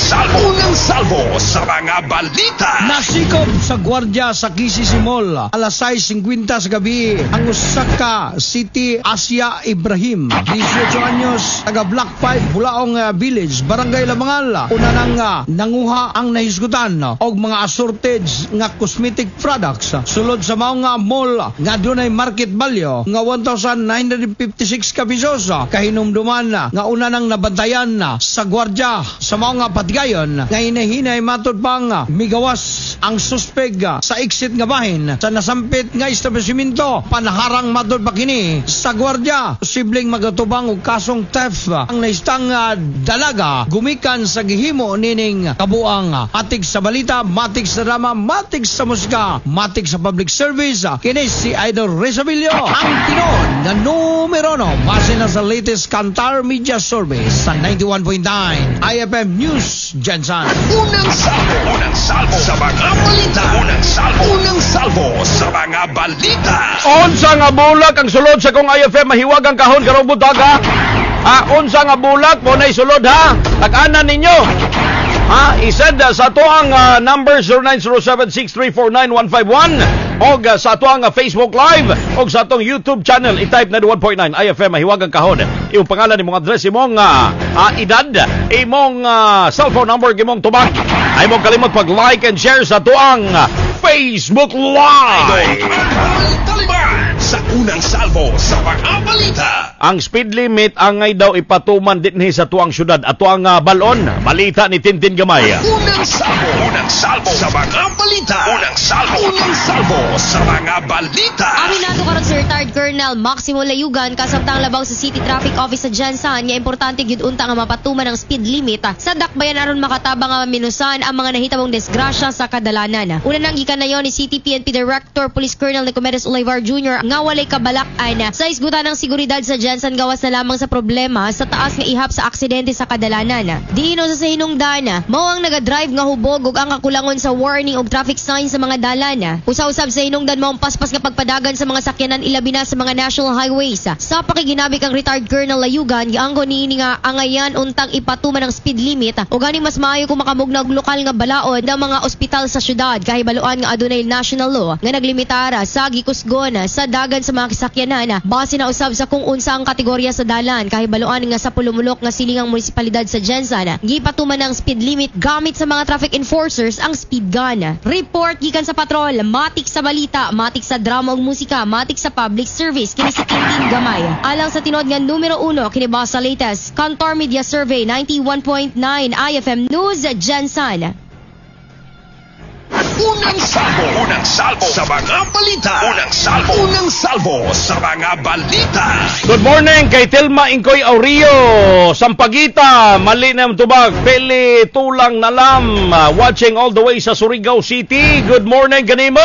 salvo sa mga balita. Nasikop sa gwardya sa KCC Mall alas 6:50 sa gabi ang Osaka City Asia Ibrahim, 18 anyos, taga Block 5 Bulaong Village, Barangay Lamangal. Una nang nanguha ang nahisgutan og mga assorted nga cosmetic products sulod sa maong mall nga dunay market value nga 1,956 ka pesos. Kahinumduman nga una nang nabantayan sa gwardya sa mga patigayon nga hinahinay matod pang migawas ang suspek sa exit nga bahin sa nasampit nga establishmento. Panaharang matod pa kini sa gwardya, posibleng magatubang og kasong theft ang naistang dalaga gumikan sa gihimo nining kabuang. Matik sa balita, matik sa drama, matik sa musika, matik sa public service. Kini si Idol Resabilio, ang tinon na numero 1 base na sa latest Kantar Media Survey sa 91.9 IFM News Jensen. Unang salvo sa mga balita. Unang salvo sa mga balita. Unsa nga bulak ang sulod sa kong IFM mahiwag ang kahon karong buntaga? Unsa nga bulak mo nay sulod ha? Tag-anan ninyo. Isend sa to ang number 0907634951 og sa to ang Facebook Live og sa tong YouTube channel. I-type na 1.9 IFM mahiwag ang kahon. Imong pangalan, imong address, imong edad, imong cellphone number, imong tubag. Ay mo kalimot pag-like and share sa to ang Facebook Live. Sa unang salvo sa mga balita. Ang speed limit angay daw ipatuman dinhi sa tuang syudad. Ato ang balon, balita ni Tintin Gamay. Unang salvo sa mga balita. Unang salvo sa mga balita. Aminado karon si retired Colonel Maximo Layugan kasamtang labaw sa City Traffic Office sa Jensen nga importante gyud unta nga mapatuman ang speed limit sa dakbayan aron makatabang nga minusan ang mga nahitabong disgrasya sa kadalanan. Una nang gikanayon ni City PNP Director Police Colonel Nicomedes Olivar Jr. nga walay kabalak-an sa isgutan ng seguridad sa Jensen gawas na lamang sa problema sa taas nga ihap sa aksidente sa kadalanan. Diino sa hinungdan, mao ang nagadrive nga hubog ug ang kakulangon sa warning ug traffic signs sa mga dalan. Usa-usab sa hinungdan mao ang paspas nga pagpadagan sa mga sakyanan ilabi na sa mga national highways. Sa pakiginabik ang retired Colonel Layugan, gianggo niini nga angayan untang ipatuman ang speed limit ug gani mas maayo kung makamugna og lokal nga balaod ng mga ospital sa syudad kahibaluan nga adunay national law nga naglimitara sa gikusgon sa dagan sa mga kisakyanan base na usab sa kung unsa ang kategorya sa dalan kahibaluan nga sa pulumulok nga silingang munisipalidad sa Jensen gipatuman ang speed limit gamit sa mga traffic enforcers ang speed gun. Report gikan sa patrol, matik sa balita, matik sa drama ug musika, matik sa public service kini si Tintin Gamay. Alang sa tinod nga numero 1 kini ba sa latest Kantar Media Survey 91.9 IFM News Jensen. Unang salvo sa mga balita. Unang salvo sa mga balita. Good morning kay Telma Inkoy Aurio Sampagita, mali na tubag, Peli Tulang Nalam, watching all the way sa Surigao City. Good morning kanimo.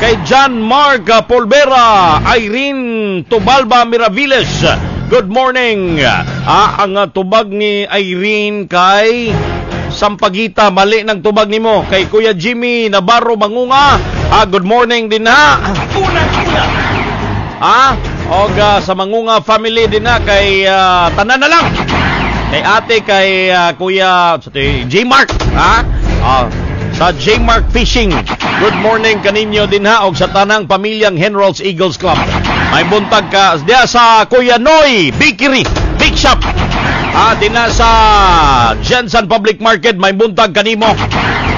kay John Mark Polvera, Irene Tubalba Miraviles. Good morning. Ang tubag ni Irene kay Sampagita, mali ng tubag nimo. Kay Kuya Jimmy Navarro Mangunga, good morning din ha. Og sa Mangunga family din na kay tanan na lang. Kay ate, kay Kuya J Mark, sa J Mark Fishing. Good morning kaninyo din ha, og sa tanang pamilyang Henrolls Eagles Club. May buntag ka diya sa Kuya Noy Bakery, Big Shop. Din na sa Jensen Public Market, may buntag kanimo.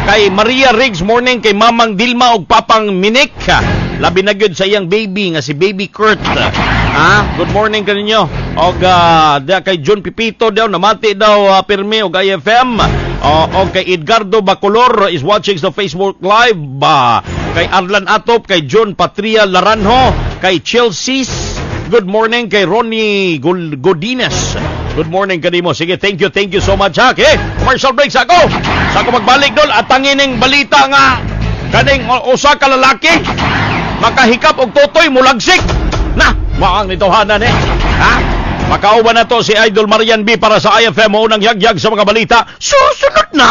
Kay Maria Riggs, morning kay Mamang Dilma og Papang Minik. Labi na gyud sa iyang baby nga si Baby Kurt. Good morning kaninyo. Og kay John Pipito daw namati daw pirmi og IFM. Og kay Edgardo Bacolor is watching sa Facebook Live. Kay Arlan Atop, kay John Patria Laranjo, kay Chelsea's. Good morning kay Ronnie Godines. Good morning kanimo. Sige, thank you so much ha. Okay, commercial break sa ako. Sa ako magbalik dol at tangining balita nga kaning usa ka lalaki makahikap og totoy mulagsik. Na, maang nitohanan Makauban na to si Idol Marian B para sa IFM o unang yagyag sa mga balita. Susunod na!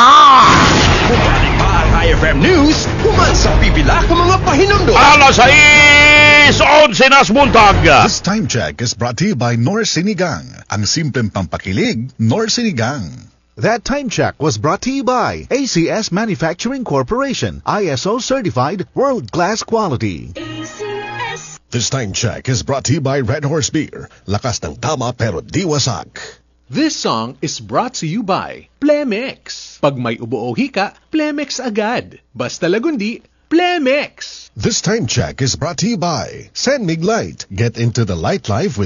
Bumalik pa ang IFM News, human sa pipila ka mga pahinumdum. Alas 6:11 na buntag. This time check is brought to you by Nor Sinigang. Ang simpleng pampakilig, Nor Sinigang. That time check was brought to you by ACS Manufacturing Corporation, ISO certified, world-class quality. This time check is brought to you by Red Horse Beer. Lakas ng tama pero di wasak. This song is brought to you by Plemex. Pag may ubo o hika, Plemex agad. Basta lagundi, Plemex. This time check is brought to you by San Mig Light. Get into the light life with